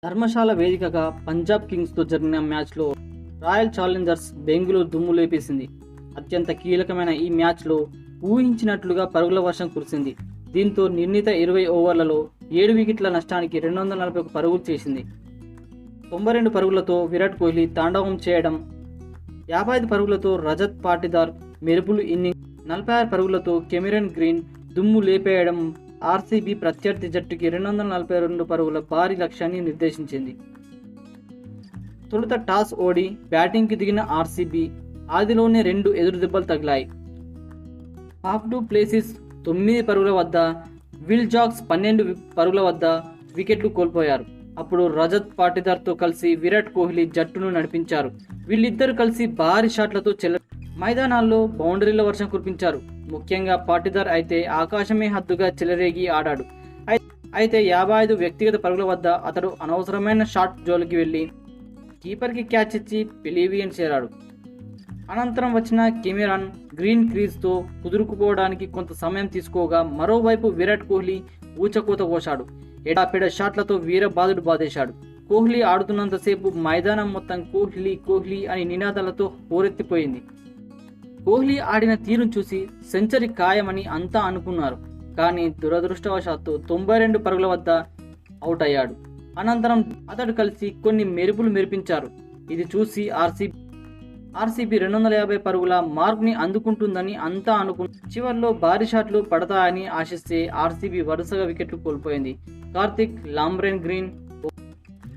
ధర్మశాల వేదికగా పంజాబ్ కింగ్స్తో జరిగిన మ్యాచ్లో రాయల్ ఛాలెంజర్స్ బెంగళూరు దుమ్ము లేపేసింది. అత్యంత కీలకమైన ఈ మ్యాచ్లో ఊహించినట్లుగా పరుగుల వర్షం కురిసింది. దీంతో నిర్ణీత 20 ఓవర్లలో 7 వికెట్ల నష్టానికి 241 పరుగులు చేసింది. 92 పరుగులతో విరాట్ కోహ్లీ తాండవం చేయడం, 55 పరుగులతో రజత్ పాటిదార్ మెరుపులు ఇన్నింగ్స్, 46 పరుగులతో కెమెరన్ గ్రీన్ దుమ్ము లేపేయడం ఆర్సీబీ ప్రత్యర్థి జట్టుకి 242 పరుగుల భారీ లక్ష్యాన్ని నిర్దేశించింది. తొలుత టాస్ ఓడి బ్యాటింగ్కి దిగిన ఆర్సీబీ ఆదిలోనే 2 ఎదురు దెబ్బలు తగిలాయి. హాఫ్ టు ప్లేసిస్ 9 పరుగుల వద్ద, విల్ జాక్స్ 12 పరుగుల వద్ద వికెట్లు కోల్పోయారు. అప్పుడు రజత్ పాటిదార్తో కలిసి విరాట్ కోహ్లీ జట్టును నడిపించారు. వీళ్ళిద్దరూ కలిసి భారీ షాట్లతో మైదానాల్లో బౌండరీల వర్షం కురిపించారు. ముఖ్యంగా పాటిదార్ అయితే ఆకాశమే హద్దుగా చెలరేగి ఆడాడు. అయితే 55 వ్యక్తిగత పరుగుల వద్ద అతడు అనవసరమైన షాట్ జోలికి వెళ్లి కీపర్కి క్యాచ్ ఇచ్చి పెవిలియన్ చేరాడు. అనంతరం వచ్చిన కెమెరాన్ గ్రీన్ క్రీజ్తో కుదురుకుపోవడానికి కొంత సమయం తీసుకోగా, మరోవైపు విరాట్ కోహ్లీ ఊచకోత కోశాడు. ఎడాపెడ షాట్లతో వీరబాదుడు బాధేశాడు. కోహ్లీ ఆడుతున్నంతసేపు మైదానం మొత్తం కోహ్లీ కోహ్లీ అని నినాదాలతో హోరెత్తిపోయింది. కోహ్లీ ఆడిన తీరును చూసి సెంచరీ ఖాయమని అంతా అనుకున్నారు. కానీ దురదృష్టవశాత్తు 92 పరుగుల వద్ద అవుట్ అయ్యాడు. అనంతరం అతడు కలిసి కొన్ని మెరుపులు మెరిపించారు. ఇది చూసి ఆర్సీబీ 250 పరుగుల మార్క్ని అందుకుంటుందని అంతా చివర్లో భారీ షాట్లు పడతాయని ఆశిస్తే ఆర్సీబీ వరుసగా వికెట్లు కోల్పోయింది. కార్తిక్, లాంబ్రెన్ గ్రీన్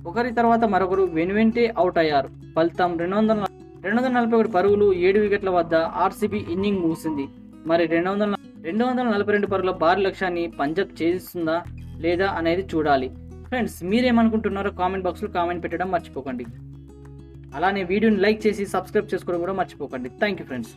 ఒకరి తర్వాత మరొకరు వెనువెంటే అవుట్ అయ్యారు. ఫలితం 241 పరుగులు 7 వికెట్ల వద్ద ఆర్సీబీ ఇన్నింగ్ ముగిసింది. మరి 242 పరుగుల భారీ లక్ష్యాన్ని పంజాబ్ ఛేదిస్తుందా లేదా అనేది చూడాలి. ఫ్రెండ్స్, మీరేమనుకుంటున్నారో కామెంట్ బాక్స్లో కామెంట్ పెట్టడం మర్చిపోకండి. అలానే వీడియోని లైక్ చేసి సబ్స్క్రైబ్ చేసుకోవడం కూడా మర్చిపోకండి. Thank you friends.